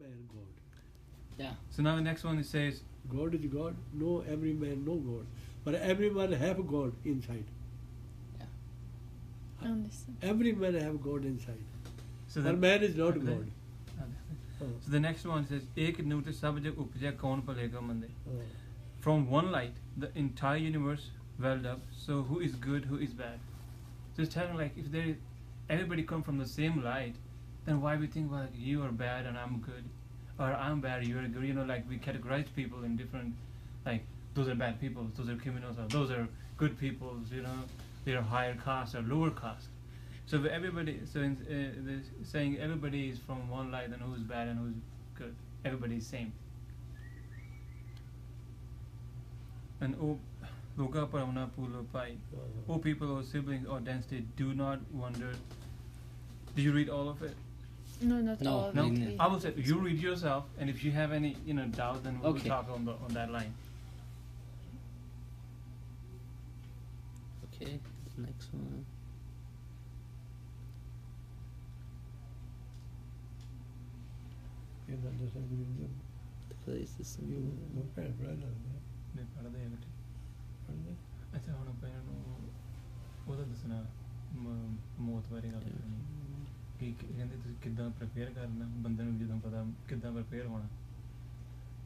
man God. Yeah. So now the next one it says, God is God. No, every man no God, but everyone have God inside. I understand. Every man have God inside. so But man is not God. So the next one says, Ek nute sab jag upja kaun palega mande. Oh. From one light, the entire universe welled up. So who is good, who is bad? So it's telling like if there, everybody come from the same light, then why we think like you are bad and I'm good, or I'm bad, you are good? You know, like we categorize people in different, like those are bad people, those are criminals, or those are good people. You know, they are higher caste or lower caste. So everybody, so they're saying everybody is from one light, and who's bad and who's good. Everybody is same. And Loka Paramana Pulo Pai. O people or siblings or density, do not wonder. Do you read all of it? No, not No, all. No, We I will have say to you read yourself, and if you have any doubt, then we'll Okay. talk on that line. Okay. Next one. You understand? The place is You no pay brother. ਮੈਂ ਪੜ੍ਹਦੇ ਆ ਬੇਟੇ Pardon? ਅੱਛਾ ਹੁਣ ਆਪਾਂ ਇਹਨਾਂ ਨੂੰ ਉਹਦਾ ਦੱਸਣਾ ਮੌਤ ਬਾਰੇ ਗੱਲ ਕਰਨੀ ਕਿ ਕਹਿੰਦੇ ਤੁਸੀਂ ਕਿੱਦਾਂ ਪ੍ਰਪੇਅਰ ਕਰਨਾ ਬੰਦੇ ਨੂੰ ਜਦੋਂ ਪਤਾ ਕਿੱਦਾਂ ਪ੍ਰਪੇਅਰ ਹੋਣਾ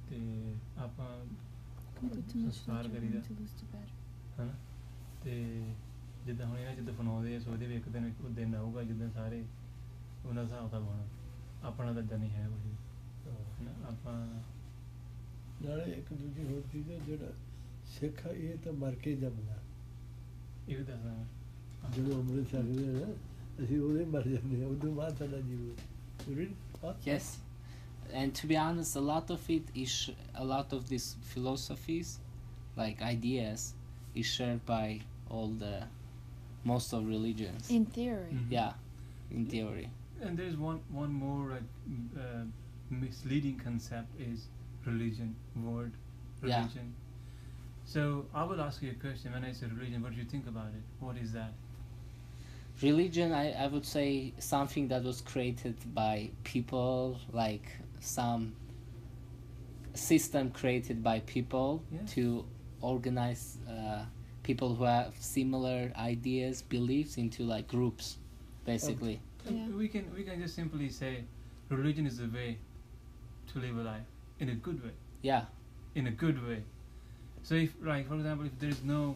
ਤੇ ਆਪਾਂ Don't do too much ਸੰਸਕਾਰ later, ਕਰੀਦਾ to lose the better. ਹਨਾ ਤੇ ਜਿੱਦਾਂ ਹੁਣ ਇਹਨਾਂ 'ਚ ਦਫਨਾਉਂਦੇ ਆ ਸੋਚਦੇ ਵੀ ਇੱਕ ਦਿਨ ਉਹ ਦਿਨ ਆਊਗਾ ਜਿੱਦਾਂ ਸਾਰੇ ਉਹਨਾਂ ਦਾ ਹਿਸਾਬ ਤਾਂ ਹੋਣਾ ਆਪਣਾ ਤਾਂ ਇੱਦਾਂ ਨਹੀਂ ਹੈ ਕੁਝ ਹਨਾ ਆਪਾਂ ਨਾਲੇ ਇੱਕ ਦੂਜੀ ਹੋਰ ਚੀਜ਼ ਹੈ ਜਿਹੜਾ ਸਿੱਖ ਆ ਇਹ ਤਾਂ ਮਰ ਕੇ ਜੰਮਦਾ ਇਹ ਵੀ ਦੱਸਦਾ ਜਦੋਂ ਅੰਮ੍ਰਿਤ ਛਕਦੇ ਆ ਨਾ ਅਸੀਂ ਉਹਦੇ ਮਰ ਜਾਂਦੇ ਆ ਉਦੋਂ ਬਾਅਦ ਸਾਡਾ ਜੀਵਨ Yes, and to be honest, a lot of these philosophies, like ideas, is shared by most of religions. In theory. Mhm. Yeah, in theory. And there's one more misleading concept is religion, word religion. So I will ask you a question. When I say religion, what do you think about it? What is that? Religion, I would say something that was created by people, like some system created by people Yeah. to organize people who have similar ideas, beliefs into like groups, basically. Yeah. We can just simply say religion is a way to live a life in a good way. Yeah, In a good way. So if, like for example, if there is no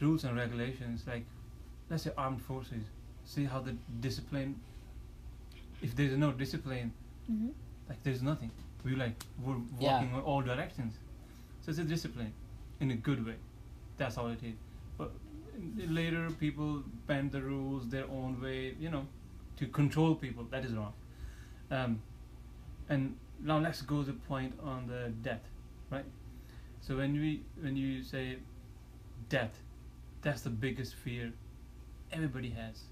rules and regulations, like let's say armed forces, see how the discipline. If there is no discipline, Mm-hmm. like there's nothing. We're walking Yeah. in all directions. So it's a discipline in a good way. That's all it is. But later people bend the rules their own way, to control people. That is wrong. And now let's go to the point on the death, right? So when you say death, that's the biggest fear everybody has.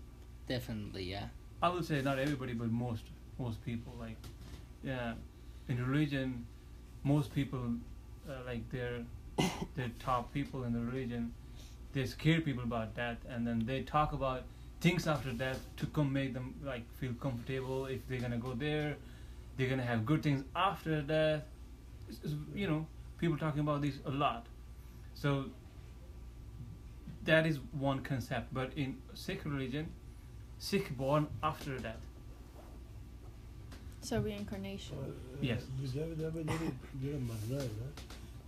definitely, yeah. I would say not everybody, but most people. Like, yeah, in religion, most people, like they're top people in the religion. They scare people about death, and then they talk about things after death to make them like feel comfortable. If they're gonna go there, they're gonna have good things after death. People talking about this a lot. So that is one concept. But in Sikh religion, Sikh born after death. So reincarnation. Yes. ਦੂਜਾ ਜਿਹੜਾ ਮਰਨਾ ਹੈ ਨਾ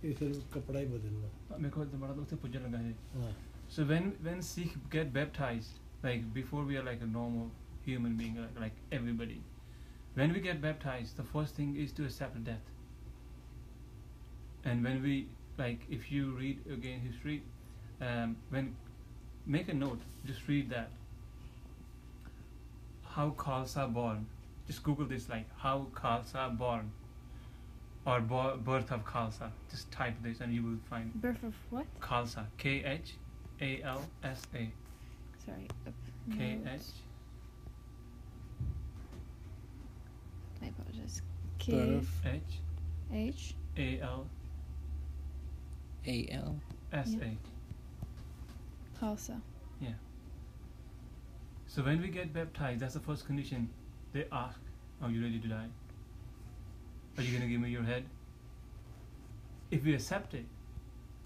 ਇਹ ਸਿਰਫ ਕੱਪੜਾ ਹੀ ਬਦਲਣਾ ਮੇਰੇ ਕੋਲ ਦੁਬਾਰਾ ਉੱਥੇ ਪੁੱਜਣ ਲੱਗਾ ਜੀ ਹਾਂ So when Sikh get baptized, like before we are like a normal human being, like everybody, when we get baptized, the first thing is to accept death. And when we, like, if you read again history, when make a note, just read that. How Khalsa born? Just Google this, like how Khalsa born, or birth of Khalsa. Just type this and you will find Birth of what? Khalsa. Khalsa. Sorry. K-H. I apologize. Birth. H H A L A-L. S-A. Khalsa. Yeah. So when we get baptized, that's the first condition. They ask, are you ready to die? are you going to give me your head? If we accept it,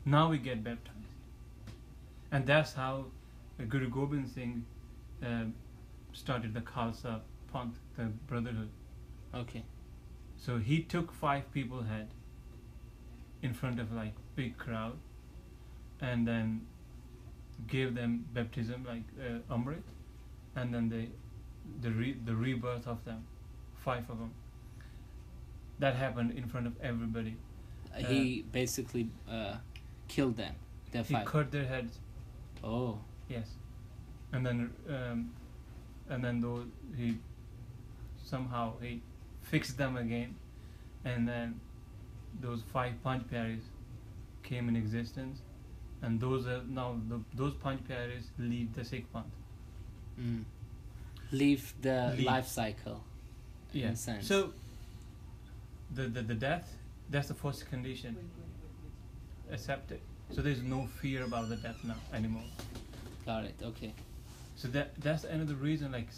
now we get baptized. And that's how Guru Gobind Singh started the Khalsa Panth, the brotherhood. Okay. So he took 5 people's head in front of like big crowd, and then gave them baptism like Amrit, and then the rebirth of them, 5 of them. That happened in front of everybody. He basically killed them. The He 5. cut their heads. Oh. Yes, and then those he somehow he fixed them again, and then those 5 Panch Pyaris came in existence, and those are now those Panch Pyaris lead the Sikh Panth. Leave the Leave. life cycle. Yeah. In a sense. So the death, that's the first condition. Accept it. So there's no fear about the death now anymore. Got it. Okay. So that's another reason. Like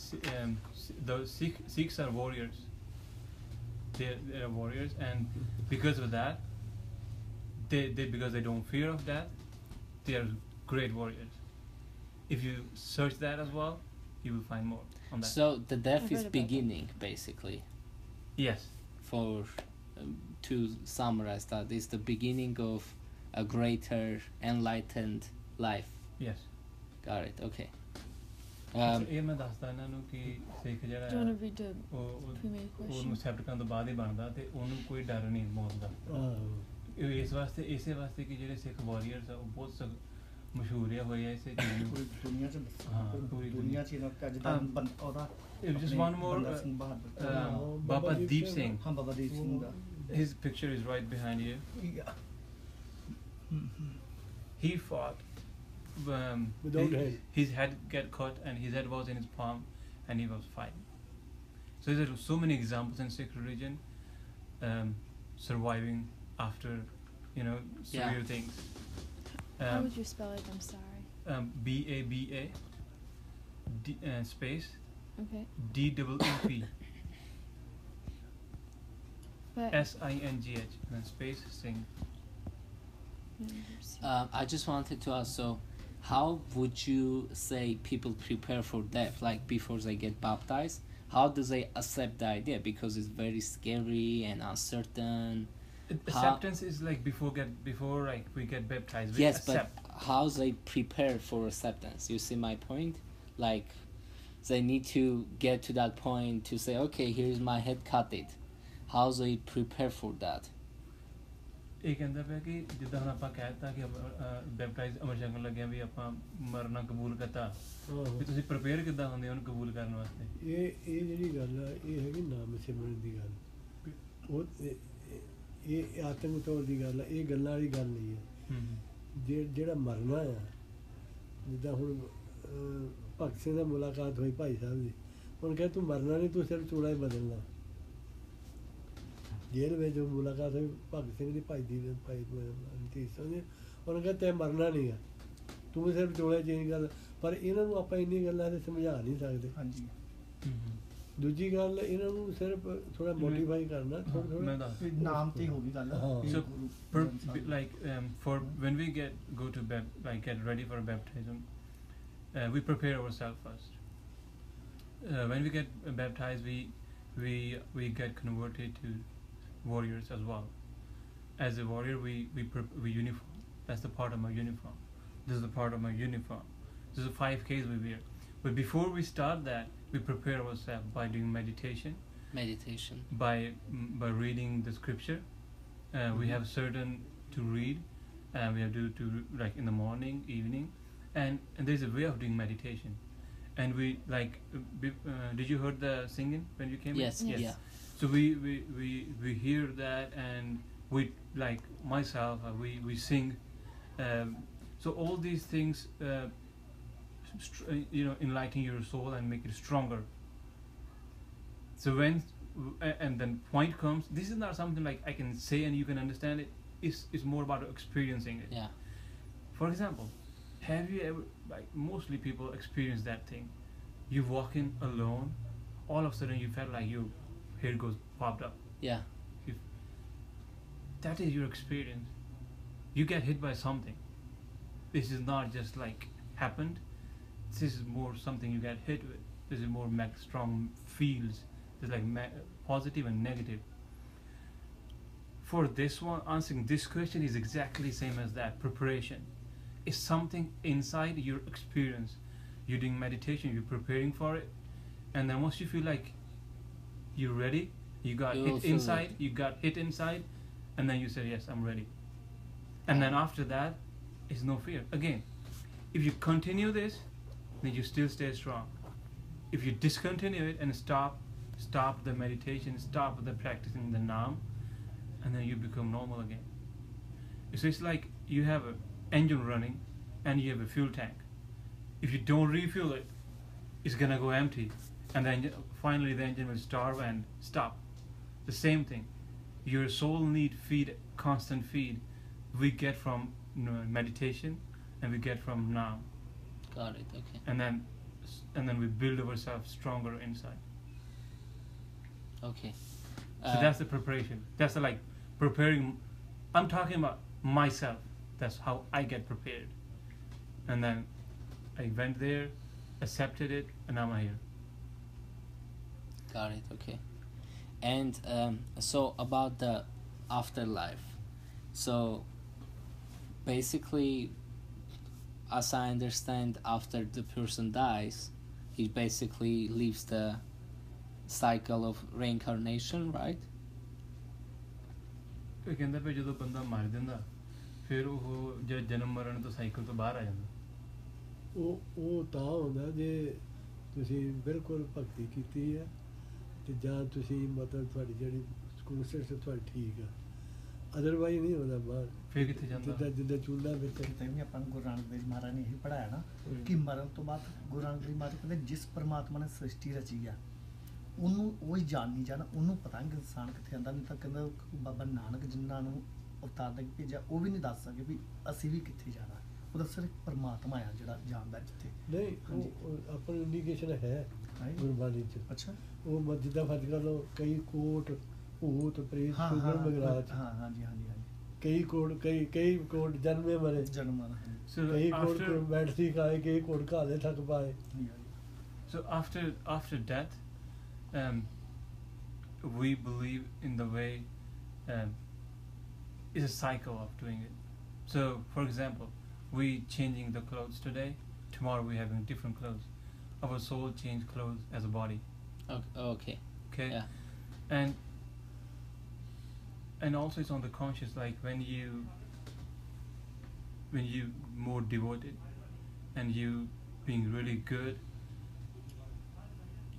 the Sikhs are warriors. They're warriors, and because of that, they because they don't fear of death, they are great warriors. If you search that as well, you will find more on that. So the death I've is read about beginning, basically. Yes. For to summarize that, is the beginning of a greater enlightened life. Yes. Got it. Okay. ਇਹ ਮੈਂ ਦੱਸਦਾ ਇਹਨਾਂ ਨੂੰ ਕਿ ਸਿੱਖ ਜਿਹੜਾ Do you want to read the ਉਹ pre-made question? ਉਹਨੂੰ accept ਕਰਨ ਤੋਂ ਬਾਅਦ ਹੀ ਬਣਦਾ, ਤੇ ਉਹਨੂੰ ਕੋਈ ਡਰ ਨਹੀਂ ਮੌਤ ਦਾ। ਆਹੋ। ਇਸੇ ਵਾਸਤੇ ਕਿ ਜਿਹੜੇ ਸਿੱਖ ਵਾਰੀਅਰਸ ਆ ਉਹ ਬਹੁਤ ਮਸ਼ਹੂਰ ਹੋਏ ਆ ਇਸੇ ਚੀਜ਼ ਨੂੰ। ਪੂਰੀ ਦੁਨੀਆ 'ਚ ਪੂਰੀ ਦੁਨੀਆ 'ਚ ਇਹਨਾਂ ਦਾ ਜਿੱਦਾਂ ਉਹਦਾ Just one more. ਬੰਦਾ Singh Bahadur Baba Deep Singh. ਹਾਂ ਬਾਬਾ ਦੀਪ ਸਿੰਘ ਦਾ His picture is right behind you. He fought. Without head. His head get cut, and his head was in his palm, and he was fighting. So there are so many examples in Sikh religion, surviving after, severe things. How would you spell it? I'm sorry. BABA space Okay. DEEP But SINGH and then space Singh. I just wanted to ask. So, how would you say people prepare for death? Like before they get baptized, how do they accept the idea? Because it's very scary and uncertain. Acceptance is like before like we get baptized. We Yes, accept. but how they prepare for acceptance? You see my point? Like, they need to get to that point to say, okay, here's my head, cut it. How they prepare for that? ਇਹ ਕਹਿੰਦਾ ਪਿਆ ਕਿ ਜਿੱਦਾਂ ਹੁਣ ਆਪਾਂ ਕਹਿ ਦਿੱਤਾ ਕਿ ਬੈਪਟਾਈਜ਼ ਅਮਰ ਛਕਣ ਲੱਗਿਆ ਵੀ ਆਪਾਂ ਮਰਨਾ ਕਬੂਲ ਕਰਤਾ, ਵੀ ਤੁਸੀਂ ਪ੍ਰਪੇਅਰ ਕਿੱਦਾਂ ਹੁੰਦੇ ਉਹਨੂੰ ਕਬੂਲ ਕਰਨ ਵਾਸਤੇ? ਇਹ ਜਿਹੜੀ ਗੱਲ ਆ ਇਹ ਹੈਗੀ ਨਾਮ ਸਿਮਰਨ ਦੀ ਗੱਲ। ਉਹ ਇਹ ਆਤਮ ਤੌਰ ਦੀ ਗੱਲ ਆ, ਇਹ ਗੱਲਾਂ ਵਾਲੀ ਗੱਲ ਨਹੀਂ ਹੈ। ਜਿਹੜਾ ਮਰਨਾ ਆ, ਜਿੱਦਾਂ ਹੁਣ ਭਗਤ ਸਿੰਘ ਨਾਲ ਮੁਲਾਕਾਤ ਹੋਈ ਭਾਈ ਸਾਹਿਬ ਦੀ, ਉਹਨੇ ਕਿਹਾ ਤੂੰ ਮਰਨਾ ਨਹੀਂ, ਤੂੰ ਸਿਰਫ ਚੂੜਾ ਹੀ ਬਦਲਣਾ। ਜੇਲ੍ਹ ਵਿੱਚ ਜੋ ਮੁਲਾਕਾਤ ਹੋਈ ਭਗਤ ਸਿੰਘ ਦੀ ਭਾਈ ਦੀ ਭਾਈ ਧੀਸ ਉਹਨੇ, ਉਹਨੇ ਕਿਹਾ ਤੈਂ ਮਰਨਾ ਨਹੀਂ ਆ, ਤੂੰ ਸਿਰਫ ਚੂੜਾ ਚੇਂਜ ਕਰ। ਪਰ ਇਹਨਾਂ ਨੂੰ ਆਪਾਂ ਇੰਨੀ ਗੱਲਾਂ ਤੇ ਸਮਝਾ ਨਹੀਂ ਸਕਦੇ। ਹਾਂਜੀ ਦੂਜੀ ਗੱਲ ਇਹਨਾਂ ਨੂੰ ਸਿਰਫ ਥੋੜਾ ਮੋਟੀਫਾਈ ਕਰਨਾ, ਥੋੜਾ ਨਾਮ ਤੇ ਹੋ ਗਈ ਗੱਲ। So, for when we go to get ready for baptism, we prepare ourselves first. When we get baptized, we get converted to warriors as well. As a warrior, we uniform. That's the part of my uniform. This is the part of my uniform. This is the 5Ks we wear. But before we start that, we prepare ourselves by doing meditation. Meditation. By reading the scripture. We have certain to read. We have to like in the morning, evening, and there's a way of doing meditation. And we did you heard the singing when you came? Yes. Yes. Yeah. So we hear that, and we like myself. We sing. So all these things, enlighten your soul and make it stronger. So when and then point comes, this is not something like I can say and you can understand it. It's more about experiencing it. Yeah. For example, have you ever, like mostly people experience that thing? You walk in alone, all of a sudden you felt like your hair goes popped up. Yeah. You that is your experience. You get hit by something. This is not just like happened. This is more something you get hit with. This is more strong feels. There's like positive and negative. For this one, answering this question is exactly same as that. Preparation is something inside your experience. You're doing meditation, you're preparing for it, and then once you feel like you're ready, you got hit inside, and then you say, yes, I'm ready. And then after that, is no fear. Again, if you continue this, then you still stay strong. If you discontinue it and stop the meditation, stop the practicing the Naam, and then you become normal again. So it's like you have an engine running and you have a fuel tank. If you don't refuel it, it's gonna go empty, and then finally the engine will starve and stop. The same thing. Your soul need feed, constant feed. We get from meditation, and we get from Naam. Got it. Okay. And then we build ourselves stronger inside. Okay. So that's the preparation. That's the like preparing. I'm talking about myself. That's how I get prepared. And then I went there, accepted it, and now I'm here. Got it. Okay. And so about the afterlife. So basically, as I understand, after the person dies, he basically leaves the cycle of reincarnation, right? ਇਹ ਕਹਿੰਦਾ ਵੀ ਜਦੋਂ ਬੰਦਾ ਮਰ ਜਾਂਦਾ ਫਿਰ ਉਹ ਜਨਮ ਮਰਨ ਤੋਂ ਸਾਈਕਲ ਤੋਂ ਬਾਹਰ ਆ ਜਾਂਦਾ। ਉਹ ਤਾਂ ਹੁੰਦਾ ਜੇ ਤੁਸੀਂ ਬਿਲਕੁਲ ਭਗਤੀ ਕੀਤੀ ਹੈ ਤੇ ਜਾਂ ਤੁਸੀਂ ਮਤਲਬ ਤੁਹਾਡੀ ਜਿਹੜੀ ਕੋਸ਼ਿਸ਼ ਤੁਹਾਡੀ ਠੀਕ ਆ, ਅਦਰਵਾਈਜ਼ ਨਹੀਂ ਹੁੰਦਾ ਬਾਹਰ। ਫਿਰ ਕਿੱਥੇ ਜਾਂਦਾ? ਜਿੱਦਾਂ ਚੂਲਾ ਵਿੱਚ ਕਿਤੇ ਵੀ ਆਪਾਂ ਨੂੰ ਗੁਰੂ ਨਾਨਕ ਦੇਵ ਮਹਾਰਾਜ ਨੇ ਇਹ ਪੜਾਇਆ ਨਾ ਕਿ ਮਰਨ ਤੋਂ ਬਾਅਦ ਗੁਰੂ ਨਾਨਕ ਦੇਵ ਮਹਾਰਾਜ ਕਹਿੰਦੇ ਜਿਸ ਪਰਮਾਤਮਾ ਨੇ ਸ੍ਰਿਸ਼ਟੀ ਰਚੀ ਆ ਉਹਨੂੰ ਉਹ ਹੀ ਜਾਣ ਨਹੀਂ ਜਾਣਾ, ਉਹਨੂੰ ਪਤਾ ਕਿ ਇਨਸਾਨ ਕਿੱਥੇ ਜਾਂਦਾ। ਨਹੀਂ ਤਾਂ ਕਹਿੰਦਾ ਬਾਬਾ ਨਾਨਕ ਜਿਨ੍ਹਾਂ ਨੂੰ ਅਵਤਾਰ ਦੇ ਭੇਜਿਆ ਉਹ ਵੀ ਨਹੀਂ ਦੱਸ ਸਕੇ ਵੀ ਅਸੀਂ ਵੀ ਕਿੱਥੇ ਜਾਣਾ। ਉਹਦਾ ਸਿਰਫ ਪਰਮਾਤਮਾ ਆ ਜਿਹੜਾ ਜਾਣਦਾ ਜਿੱਥੇ। ਨਹੀਂ ਉਹ ਆਪਣੀ ਇੰਡੀਕੇਸ਼ਨ ਹੈ ਗੁਰਬਾਣੀ 'ਚ। ਅੱਛਾ ਉਹ ਜਿੱਦਾਂ ਫਰਜ਼ ਕਰ ਲਓ ਕਈ ਕੋਟ ਭੂਤ ਪ੍ਰੇਤ ਸ਼ੂਗਰ ਮਗਰਾਜ ਹਾਂਜੀ ਹਾਂਜੀ ਹਾਂਜੀ ਕਈ ਕੋਟ ਜਨਮੇ ਮਰੇ ਕਈ ਕੋਟ ਬੈਠੀ ਖਾਏ ਕਈ ਕੋਟ ਘਾਲੇ ਥੱਕ ਪਾਏ। So after death, we believe in the way it's a cycle of doing it. So for example, we changing the clothes today, tomorrow we having different clothes. Our soul change clothes as a body. Okay. Yeah. And also it's on the conscious, like when you more devoted and you being really good,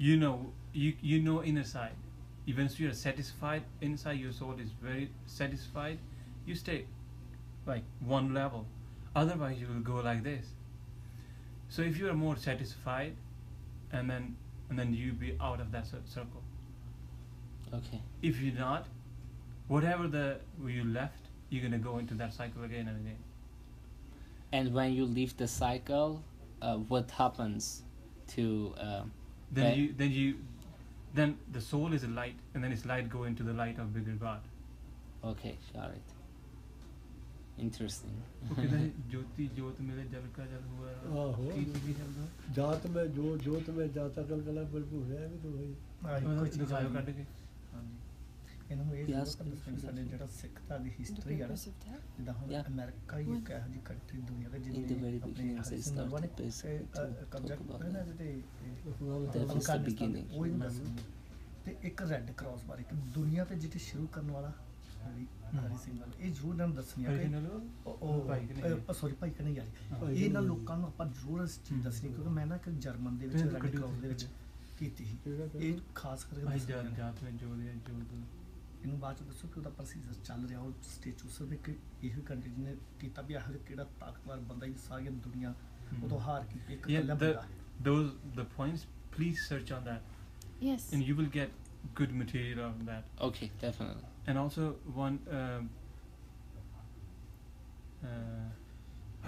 you know inner side. Even if you are satisfied inside, your soul is very satisfied, you stay like one level. Otherwise you will go like this. So if you are more satisfied, and then you be out of that circle. Okay. If you're not, whatever you left, you're gonna go into that cycle again and again. And when you leave the cycle, what happens to? Then the soul is a light, and then its light go into the light of bigger God. Okay, got it. Interesting. ज्योति ज्योत मेरे जल का जल हुआ। जात में जोत में जाता कल कला भरपूर है भी तो भाई दिखाओ ਕੱਢ ਕੇ। ਇਹਨੂੰ ਇਹ ਸਾਡੇ ਜਿਹੜਾ ਸਿੱਖ ਧਰਮ ਦੀ ਹਿਸਟਰੀ ਆ ਨਾ, ਜਿੱਦਾਂ ਹੁਣ ਅਮਰੀਕਾ ਹੀ ਇੱਕ ਇਹੋ ਜਿਹੀ ਕੰਟਰੀ ਦੁਨੀਆ ਦੇ ਜਿਹਨੇ ਆਪਣੇ ਹਰਿਸੰਘ ਨੇ ਕਬਜ਼ਾ ਕੀਤਾ ਨਾ ਜਿਹਦੇ ਉਹ ਹੀ ਦੱਸਦੇ। ਤੇ ਇੱਕ ਰੈੱਡ ਕਰਾਸ ਬਾਰੇ ਇੱਕ ਦੁਨੀਆ ਤੇ ਜਿੱਥੇ ਸ਼ੁਰੂ ਕਰਨ ਵਾਲਾ ਹਰੀ ਸਿੰਘ ਵਾਲਾ ਇਹ ਜ਼ਰੂਰ ਇਹਨਾਂ ਨੂੰ ਦੱਸਣੀ ਆ ਕਿ ਸੌਰੀ ਭਾਈ ਕਨੇ ਯਾਰ ਇਹ ਇਹਨਾਂ ਲੋਕਾਂ ਨੂੰ ਆਪਾਂ ਜ਼ਰੂਰ ਇਸ ਚੀਜ਼ ਦੱਸਣੀ, ਕਿਉਂਕਿ ਮੈਂ ਨਾ ਇੱਕ ਜਰਮਨ ਦੇ ਵਿੱਚ ਰੈੱਡ ਕਰਾਸ ਦੇ ਵਿੱਚ ਕੀਤੀ ਸੀ ਇਹ ਖਾਸ ਕਰਕੇ। ਇਹਨੂੰ ਬਾਅਦ ਚ ਦੱਸੋ ਕਿ ਉਹਦਾ ਪ੍ਰੋਸੀਜਰ ਚੱਲ ਰਿਹਾ ਉਹ ਸਟੇਚੂ ਸਿਰਫ ਇੱਕ ਇਹੋ ਕੰਟਰੀ ਜਿਹਨੇ ਕੀਤਾ ਵੀ ਇਹੋ ਕਿਹੜਾ ਤਾਕਤਵਰ ਬੰਦਾ ਹੀ ਸਾਰੀ ਦੁਨੀਆ ਉਦੋਂ ਹਾਰ ਕੇ ਇੱਕ ਇਕੱਲਾ ਬੰਦਾ। The points, please search on that. Yes. And you will get good material on that. Okay, definitely. And also one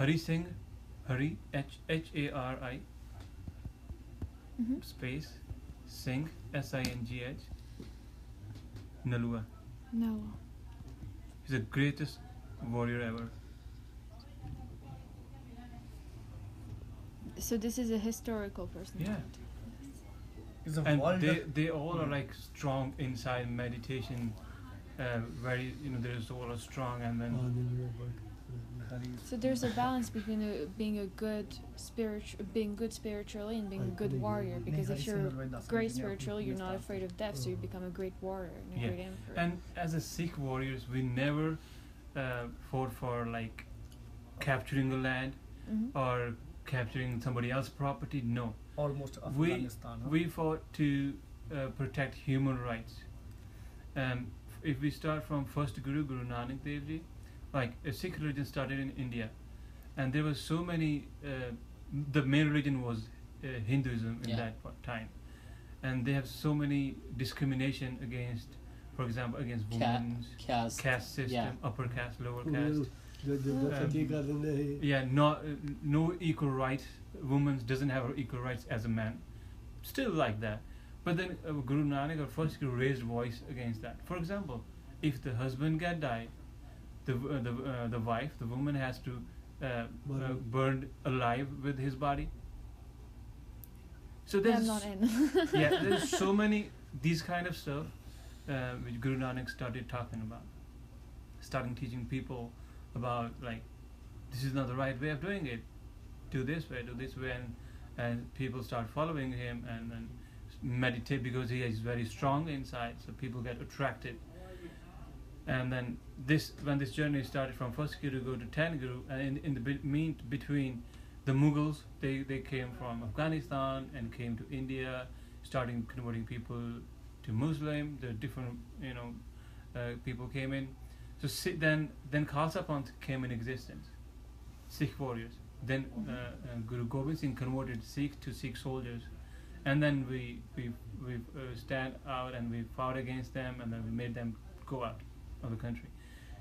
Hari Singh, Hari H-A-R-I space Singh S-I-N-G-H Nalua. No. He's the greatest warrior ever. So this is a historical person. Yeah. It's a And world. they all are like strong inside meditation. Very, there's all are strong, and then So there's a balance between being good spiritually and being a good warrior. Because if you're great spiritually, you're not afraid of death, so you become a great warrior and a great emperor. And as a Sikh warriors, we never fought for like capturing the land or capturing somebody else's property. No, Almost Afghanistan. we fought to protect human rights. If we start from first Guru Nanak Dev Ji, like a Sikh religion started in India, and there was so many. The main religion was Hinduism in that time, and they have so many discrimination against, for example, against women, caste system, upper caste, lower caste. No equal rights. Women doesn't have equal rights as a man. Still like that. But then Guru Nanak, or first Guru, raised voice against that. For example, if the husband died, the wife, the woman has to burned alive with his body. So there's I'm not in. there's so many these kind of stuff which Guru Nanak started talking about, starting teaching people about like this is not the right way of doing it. Do this way, and people start following him and meditate because he is very strong inside. So people get attracted. And then when this journey started from first Guru to 10 Guru, and in the between the Mughals, they came from Afghanistan and came to India, starting converting people to Muslim. The different people came in. So then Khalsa Panth came in existence, Sikh warriors. Then Guru Gobind Singh converted Sikh to Sikh soldiers, and then we stand out and we fought against them, and then we made them go out of the country.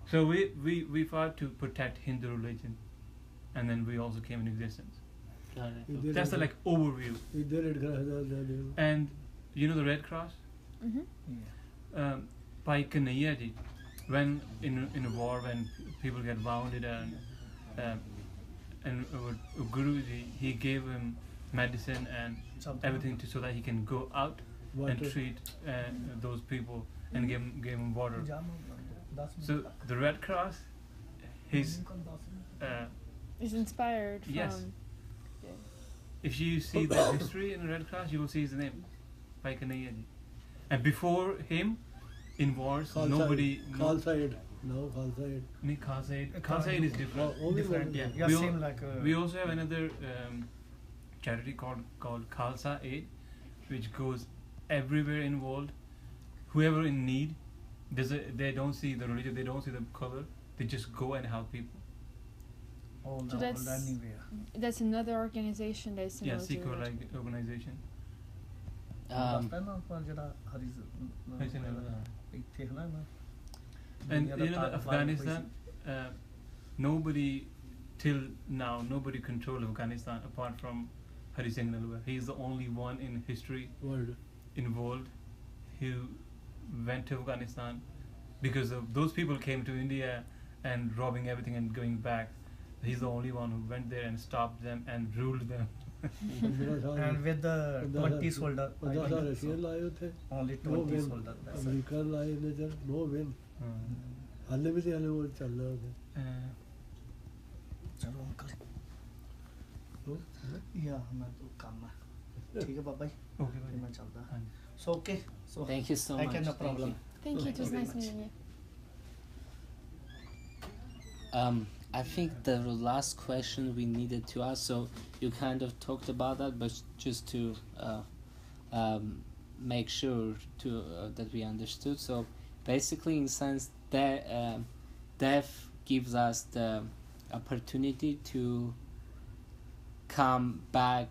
So we fought to protect Hindu religion, and then we also came in existence. That's the like overview. And the Red Cross? Bhai Kanhaiya ji, when in a war, when people get wounded and Guru ji, he gave him medicine and everything so that he can go out and treat those people and gave him water. So the Red Cross is inspired from. Yes. If you see the history in the Red Cross, you will see his name, Bhai Kanhaiya ji. And before him, in wars, nobody. Khalsa Aid. No, Khalsa Aid. Khalsa Aid is different. Different. Yeah. We also have another charity called Khalsa Aid, which goes everywhere in the world. Whoever in need, they don't see the religion, they don't see the color, they just go and help people. So that's another organization that's similar to Sikh organization. And Afghanistan, nobody till now, nobody controlled Afghanistan apart from Hari Singh Nalwa. He is the only one in history involved who went to Afghanistan, because of those people came to India and robbing everything and going back. He's the only one who went there and stopped them and ruled them. And with the 20 soldiers, only 20 soldiers. No win. हाले भी हाले वो चल रहा है चलो uncle या मैं तो काम है ठीक है बाबा जी ओके भाई मैं चलता so okay so thank you so much. no problem. Thank you. It was nice meeting you. I think the last question we needed to ask, so you kind of talked about that, but just to make sure that we understood. So basically, in a sense, that death gives us the opportunity to come back.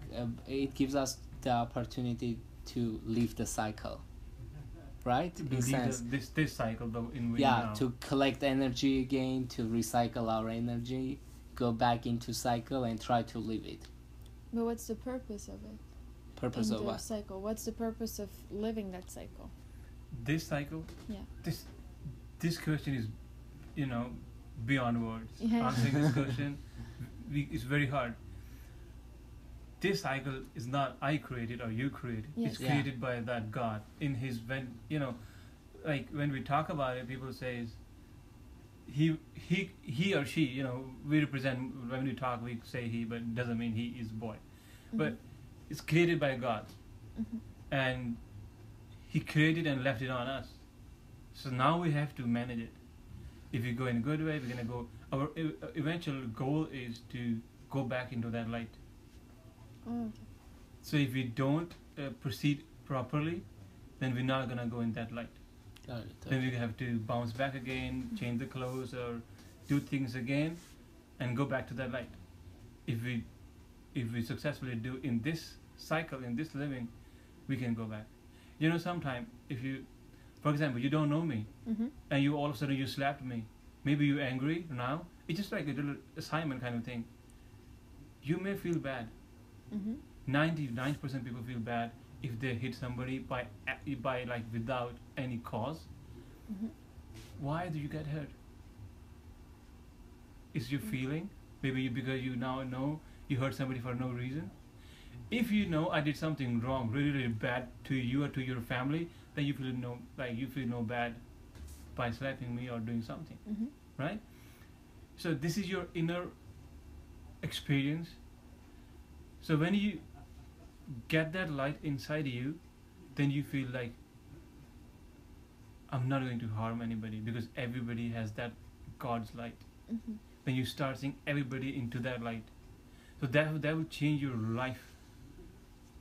It gives us the opportunity to leave the cycle, right? To leave this cycle in which now. To collect energy again, to recycle our energy, go back into cycle and try to live it. But what's the purpose of it? Purpose of what? Cycle. What's the purpose of living that cycle? This cycle? Yeah. This question is beyond words. Yeah. Answering this question is very hard. This cycle is not I created or you created. Yes. It's Yeah. created by that God in His like when we talk about it, people say he or she. We represent when we talk. We say he, but it doesn't mean he is boy. But it's created by God, and He created and left it on us. So now we have to manage it. If we go in a good way, we're gonna go. Our eventual goal is to go back into that light. Oh, okay. So if we don't proceed properly, then we're not gonna go in that light. Got it. Then we have to bounce back again, change the clothes, or do things again, and go back to that light. If we successfully do in this cycle, in this living, we can go back. Sometimes if you, for example, you don't know me, and you all of a sudden you slapped me, maybe you're angry now. It's just like a little assignment kind of thing. You may feel bad. 99% people feel bad if they hit somebody by like without any cause. Why do you get hurt? It's your feeling. Maybe because you now know you hurt somebody for no reason. If you know I did something wrong, really, really bad to you or to your family, then you feel no bad by slapping me or doing something, right? So this is your inner experience. So when you get that light inside you, then you feel like I'm not going to harm anybody because everybody has that God's light. Then you start seeing everybody into that light. So that will change your life.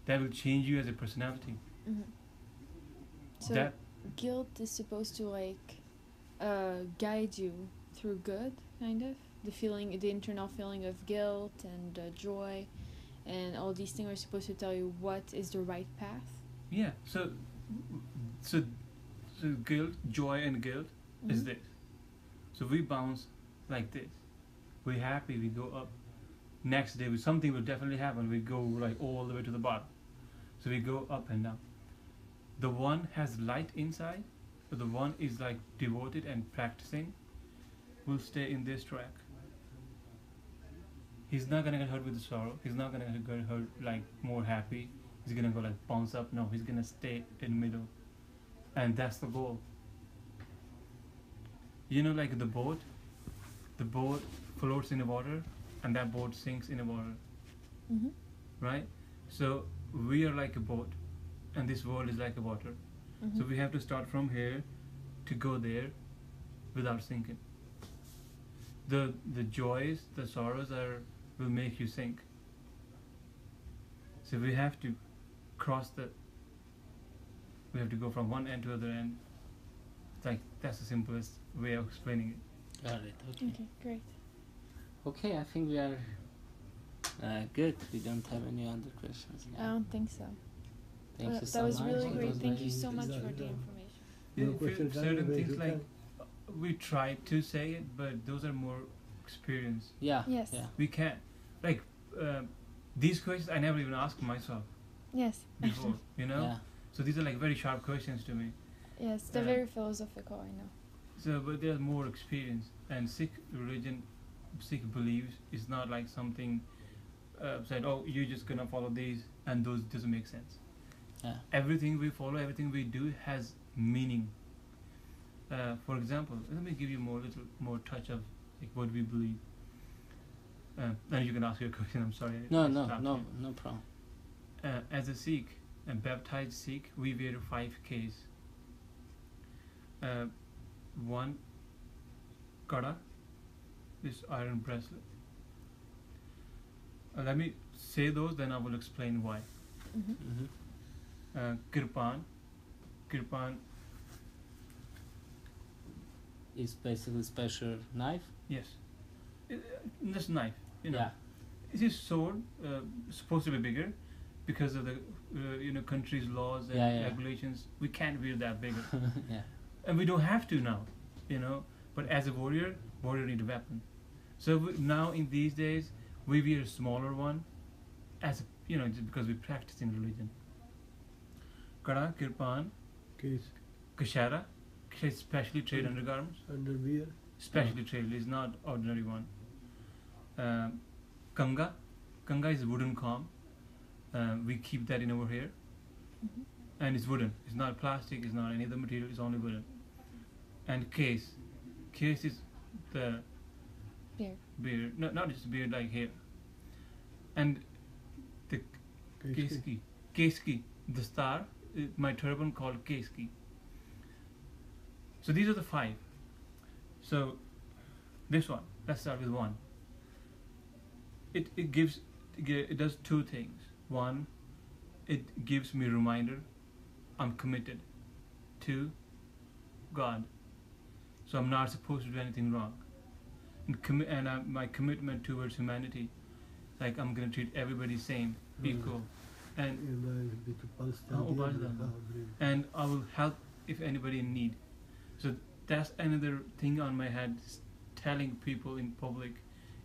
That will change you as a personality. So guilt is supposed to guide you through good, kind of. The internal feeling of guilt and joy, and all these things are supposed to tell you what is the right path. Yeah. So guilt, joy, and guilt is this. So we bounce like this. We're happy. We go up. Next day, something will definitely happen. We go like all the way to the bottom. So we go up and down. The one has light inside, but the one is like devoted and practicing, will stay in this track. He's not gonna get hurt with the sorrow. He's not gonna get hurt like more happy. He's gonna go like bounce up. No, he's gonna stay in the middle, and that's the goal. Like the boat floats in the water, and that boat sinks in the water. Right? So we are like a boat, and this world is like a water. So we have to start from here to go there without sinking. The joys, the sorrows will make you sink. So we have to we have to go from one end to the other end. That's the simplest way of explaining it. Got it. Okay, great. Okay, I think we are good. We don't have any other questions now. I don't think so. Thank you so that was much. really It great. was Thank very- you so much for the Exactly. information. No questions, Certain very things good. we try to say it, but those are more experience. Yeah. Yes. Yeah. We can't these questions I never even asked myself Yes. before. Yeah. So these are like very sharp questions to me. Yes, they're very philosophical, I know. So, but there's more experience, and Sikh religion, Sikh beliefs is not like something said. Oh, you're just gonna follow these, and those doesn't make sense. Yeah. Everything we follow, everything we do has meaning. For example, let me give you little more touch of what we believe. Then you can ask your question. I'm sorry. No I stopped you. problem. As a Sikh, a baptized Sikh, we wear 5 Ks. One, kada, this iron bracelet. Let me say those, then I will explain why. Kirpan Is basically special knife. yes, this knife, Yeah. It is sword, supposed to be bigger, because of the country's laws and Yeah. regulations. We can't wear that bigger, Yeah. and we don't have to now, But as a warrior need a weapon. So now in these days, we wear a smaller one, just because we practice in religion. Kada, kirpan, Case kashara, especially trade undergarments. underwear. specially trailed. It's not ordinary one. Kanga is a wooden comb. We keep that in our hair, and it's wooden. It's not plastic. It's not any other material. It's only wooden. And case is the beard. No, not just beard, like hair. And the keski, the star, my turban called keski. So these are the 5. So this one, let's start with 1. It does 2 things. 1, it gives me a reminder I'm committed to God, so I'm not supposed to do anything wrong. And my commitment towards humanity, like I'm gonna treat everybody same, equal, and I will help if anybody in need. So that's another thing on my head, telling people in public,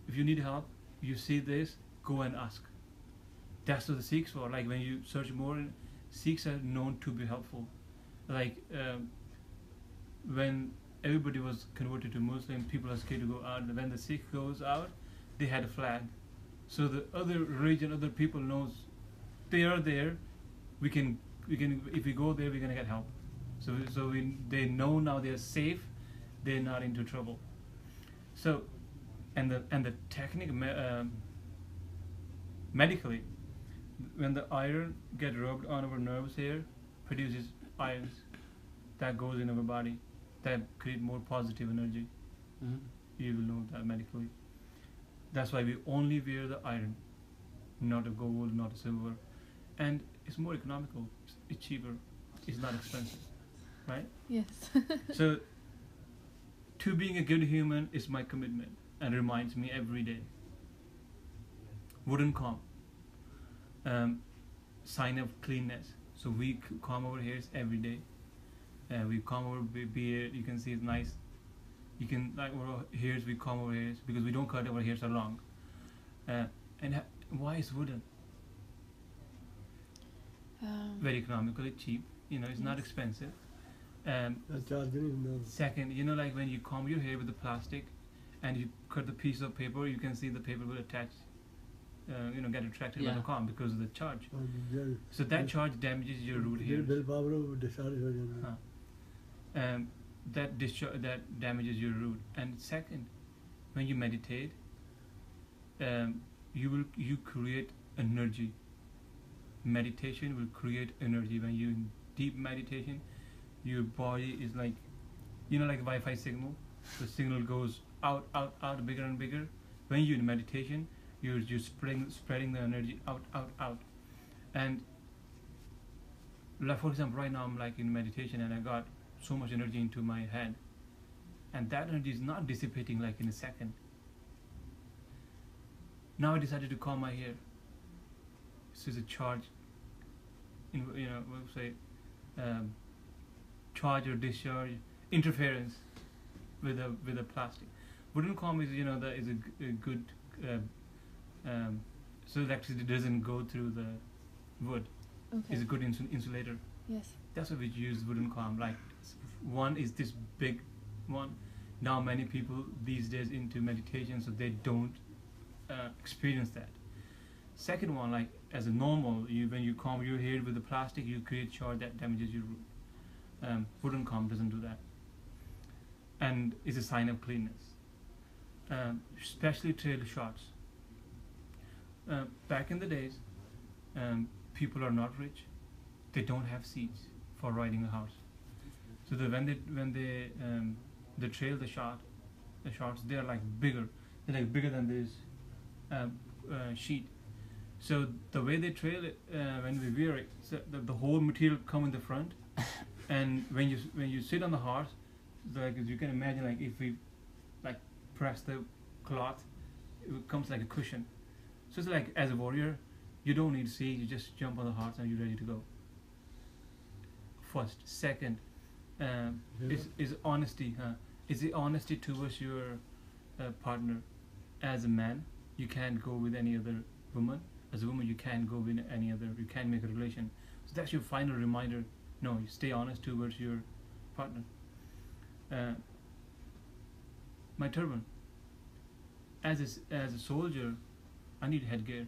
if you need help, you see this, go and ask. That's what the Sikhs were. Like when you search more, Sikhs are known to be helpful. Like when everybody was converted to Muslim, people are scared to go out. When the Sikh goes out, they had a flag. So the other religion, other people knows they are there. We can if we go there, we're gonna get help. So they know now they're safe. They're not into trouble. So and the technique medically, when the iron get rubbed on our nerves here, produces ions that goes in our body that create more positive energy. You will know that medically. That's why we only wear the iron, not a gold, not a silver, and it's more economical. It's cheaper. It's not expensive, right? Yes. So, to being a good human is my commitment and reminds me every day. Wooden comb, sign of cleanness. So we comb our hairs every day. We comb our beard. You can see it's nice. You can like our hairs. We comb our hairs because we don't cut our hairs so long. Why is wooden? Very economically cheap. It's not expensive. Second, like when you comb your hair with the plastic, and you cut the piece of paper, you can see the paper will attach. Get attracted by the comb because of the charge. So that charge damages your root hairs. That damages your root. And second, when you meditate, you create energy. Meditation will create energy. When you in deep meditation, your body is like, like a Wi-Fi signal. The signal goes out, bigger and bigger. When you're in meditation, you're just spreading the energy out. And like for example, right now I'm like in meditation and I got so much energy into my head, and that energy is not dissipating like in a second. Now I decided to comb my hair. This is a charge, we'll say charge or discharge interference with a plastic. Wooden comb is that is a good so electricity doesn't go through the wood. Okay. It's a good insulator. Yes. That's why we use wooden comb. Like one is this big one. Now many people these days into meditation, so they don't experience that. Second one, like as a normal, when you comb your hair with the plastic, you create charge that damages your root. Wooden comb doesn't do that, and is a sign of cleanness. Especially trail shots. Back in the days, people are not rich. They don't have seats for riding a horse. So when they trail the shots, they are like bigger. They're like bigger than this sheet. So the way they trail it, when we wear it, so the whole material come in the front, and when you sit on the horse, like as you can imagine, like if we like press the cloth, it comes like a cushion. So it's like as a warrior, you don't need seat. You just jump on the horse and you're ready to go. First, second, is honesty. Is the honesty towards your partner. As a man, you can't go with any other woman. As a woman, you can't go with any other. You can't make a relation. So that's your final reminder. No, you stay honest towards your partner. my turban. As a soldier, I need headgear,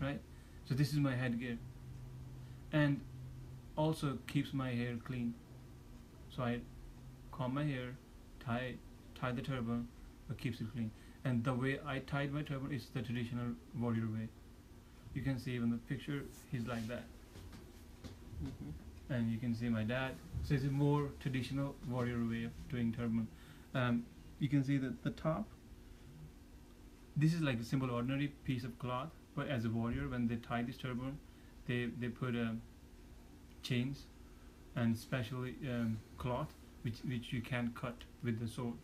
right? So this is my headgear, and also keeps my hair clean. So I comb my hair, tie the turban, but keeps it clean. And the way I tied my turban is the traditional warrior way. You can see in the picture, he's like that. And you can see my dad. So it's a more traditional warrior way of doing turban. You can see that the top, this is like a simple ordinary piece of cloth, but as a warrior, when they tie this turban, they put chains and specially cloth which you can cut with the sword.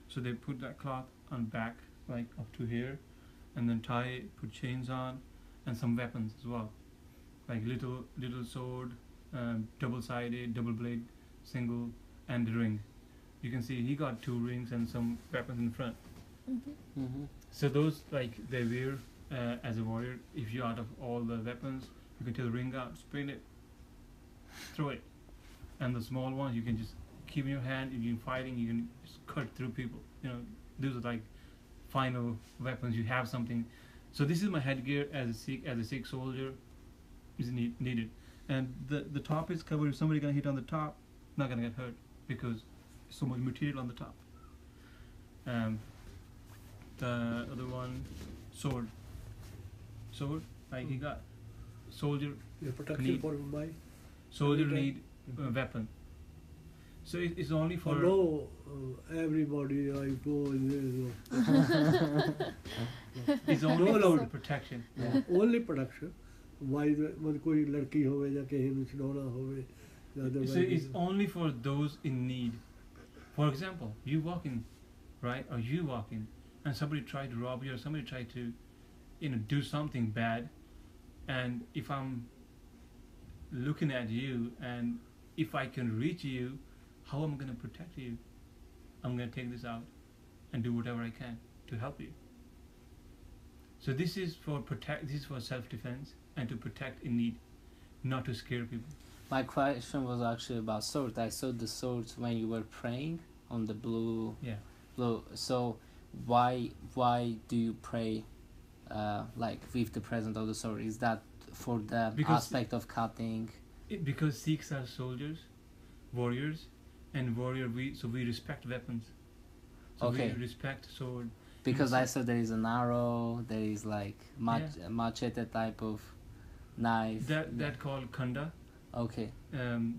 So they put that cloth on back, like up to here, and then tie, put chains on, and some weapons as well, like little sword, double-sided, double blade, single, and a ring. You can see he got 2 rings and some weapons in front. So those, like, they wear as a warrior. If you out of all the weapons, you can take the ring out, spin it, throw it, and the small ones you can just keep in your hand. If you're fighting, you can just cut through people. You know, those are like final weapons. You have something. So this is my headgear as a Sikh soldier is needed. And the top is covered. If somebody gonna hit on the top, not gonna get hurt because so much material on the top. The other one, sword, like he got soldier. Yeah, protection for my Soldier need a weapon. So it's only for. No, everybody I go. It's only No, for protection. Only protection. Why when कोई लड़की होवे या कहीं ਨੂੰ ਛਡਾਉਣਾ ਹੋਵੇ. So it's only for those in need. For example, you walking, right? Or you walking, and somebody tried to rob you, or somebody tried to, do something bad, and if I'm looking at you, and if I can reach you, how am I going to protect you? I'm going to take this out and do whatever I can to help you. So this is for self-defense and to protect in need, not to scare people. My question was actually about swords. I saw the swords when you were praying on the blue. Yeah. Blue. So why do you pray like with the presence of the sword? Is that for the aspect of cutting? Because Sikhs are soldiers, warriors, and we respect weapons. So okay. We respect sword. Because I saw there is an arrow, there is like machete type of knife. That called khanda. Okay.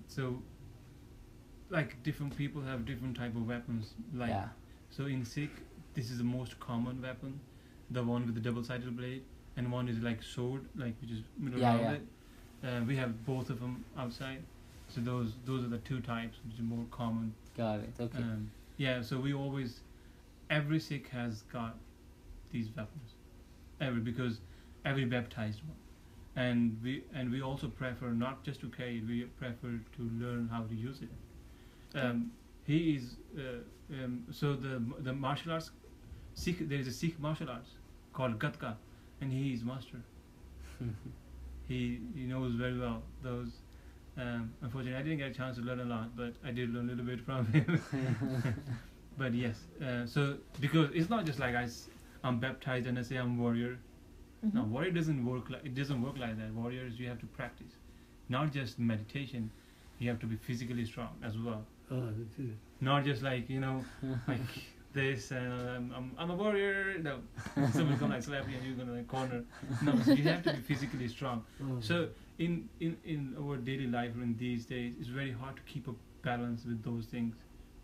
So like different people have different type of weapons. Like so in Sikh, this is the most common weapon, the one with the double-sided blade, and one is like sword, like which is middle around it. We have both of them outside. So those are the 2 types, which is more common. Got it. Okay. So we always, every Sikh has got these weapons, because every baptized one. And we also prefer not just to carry it, we prefer to learn how to use it. He is so the martial arts, there is a Sikh martial arts called Gatka, and he is master. He knows very well those. Unfortunately, I didn't get a chance to learn a lot, but I did learn a little bit from him. But yes, so because it's not just like I'm baptized and I say I'm warrior. No, warrior doesn't work like that. Warriors, you have to practice, not just meditation. You have to be physically strong as well. That's it. Not just like like this. I'm a warrior. No, someone come like slap you and you're gonna like corner. No, so you have to be physically strong. So in our daily life in these days, it's very hard to keep a balance with those things,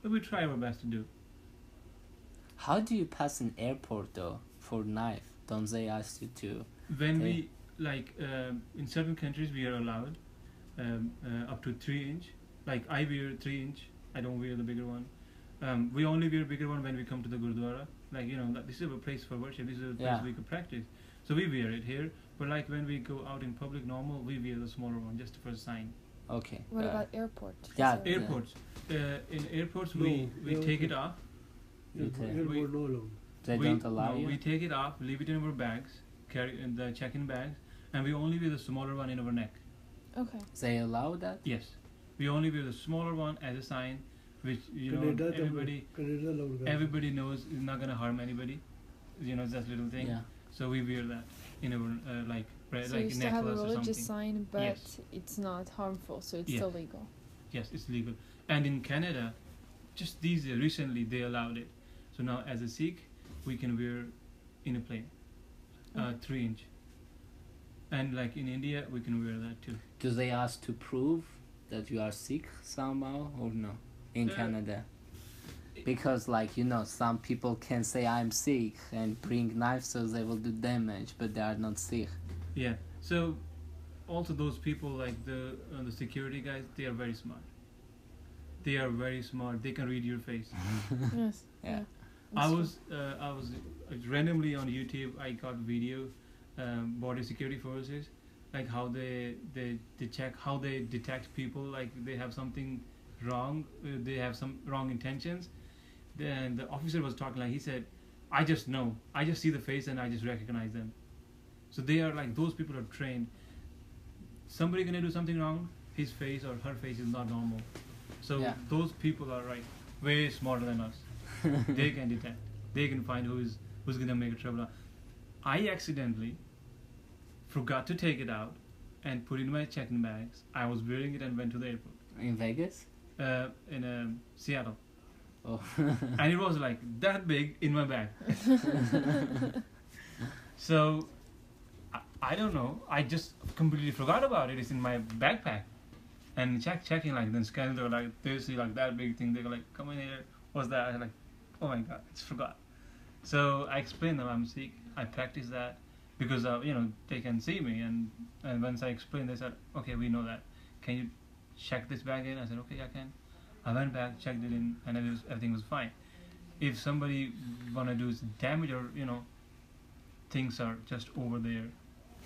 but we try our best to do. How do you pass an airport though for knife? Don't they ask you to? When we in certain countries we are allowed up to 3 inch. Like I wear 3 inch. I don't wear the bigger one. We only wear bigger one when we come to the Gurdwara. Like this is a place for worship. This is a place we could practice. So we wear it here. But like when we go out in public, normal, we wear the smaller one just for a sign. Okay. What about airports? Yeah. Airports. In airports we take it off. Airport no longer. They don't allow you? We take it off, leave it in our bags, carry in the check-in bags, and we only wear the smaller one in our neck. Okay. They allow that? Yes. We only wear the smaller one as a sign. which everybody knows is not gonna harm anybody. Just little thing. Yeah. So we wear that in our So like you still have a necklace or religious something. sign, but Yes. it's not harmful, so it's Yeah. still legal. Yes, it's legal. And in Canada, just recently they allowed it. So now as a Sikh, we can wear in a plane, 3-inch. And like in India, we can wear that too. Do they ask to prove that you are Sikh somehow or no in Canada? Because some people can say I'm Sikh and bring knives, so they will do damage, but they are not Sikh. Yeah. So also those people like the security guys, they are very smart. They are very smart. They can read your face. Yes. Yeah. I was randomly on YouTube. I got video, border security forces, like how they check, how they detect people, like they have something wrong, they have some wrong intentions. Then the officer was talking, like he said, I just know, I just see the face and I just recognize them. So they are like, those people are trained. Somebody gonna do something wrong, his face or her face is not normal. So those people are way smarter than us. They can detect. They can find who's gonna make a trouble. I accidentally forgot to take it out and put it in my check-in bags. I was wearing it and went to the airport. In Vegas? In Seattle. Oh. And it was like that big in my bag. So I don't know. I just completely forgot about it. It's in my backpack. And checking then scanners are like, they see that big thing. They go like, come in here. What's that? I'm like, oh my god, I just forgot. So I explained them I'm Sikh. I practice that because they can see me. And once I explained, they said, okay, we know that. Can you check this bag in? I said, okay, I can. I went back, checked it in, and everything was fine. If somebody wanna do damage or things are just over there,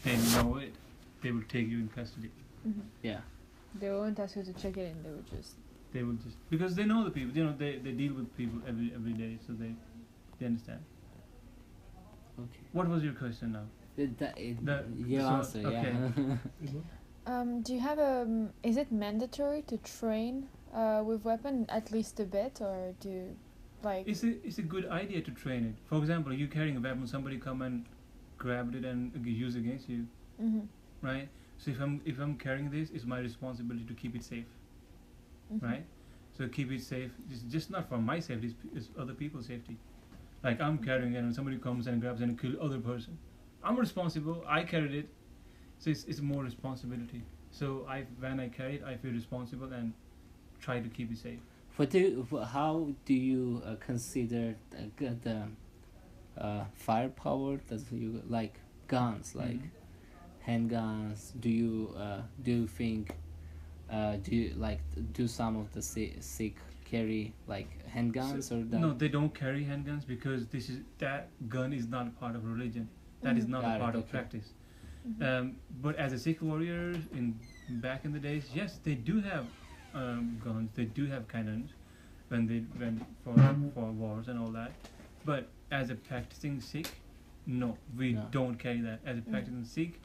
they know it. They will take you in custody. Mm-hmm. Yeah. They won't ask you to check it in. They will just because they know the people. They deal with people every day, so they understand. Okay. What was your question now? Your answer. Okay. Yeah. Do you have is it mandatory to train with weapon at least a bit, or do you, It's a good idea to train it. For example, you carrying a weapon, somebody come and grabbed it and use against you, right? So if I'm carrying this, it's my responsibility to keep it safe, right? So keep it safe. It's just not for my safety; it's other people's safety. Like I'm carrying it, and somebody comes and grabs it and kill other person. I'm responsible. I carried it, so it's more responsibility. So when I carry it, I feel responsible and try to keep it safe. How do you consider the firepower that you like guns, like handguns? Do you think do some of the Sikh carry like handguns or that? No, they don't carry handguns because that gun is not a part of religion. That is not a part of practice. But as a Sikh warrior back in the days, yes, they do have guns. They do have cannons when they went for wars and all that. But as a practicing Sikh, no, we don't carry that. As a practicing Sikh,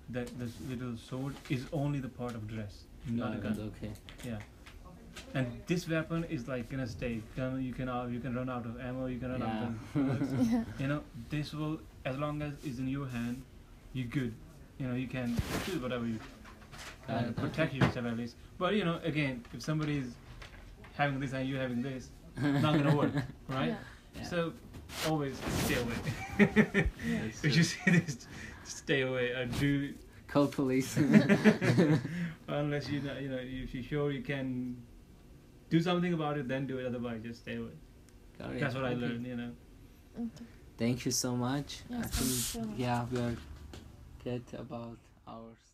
this little sword is only the part of dress, not a gun. Okay. Yeah. And this weapon is gonna stay. You can run out of ammo. You can run out of bullets. This will, as long as it's in your hand, you're good. You can do whatever you protect yourself at least. But again, if somebody is having this and you having this, not gonna work, right? Yeah. So always stay away. If you see this, stay away and do. Call police. Unless if you're sure you can do something about it, then do it. Otherwise, just stay away. That's what I learned. Okay. Thank you so much. Yes, I think we are good about ours.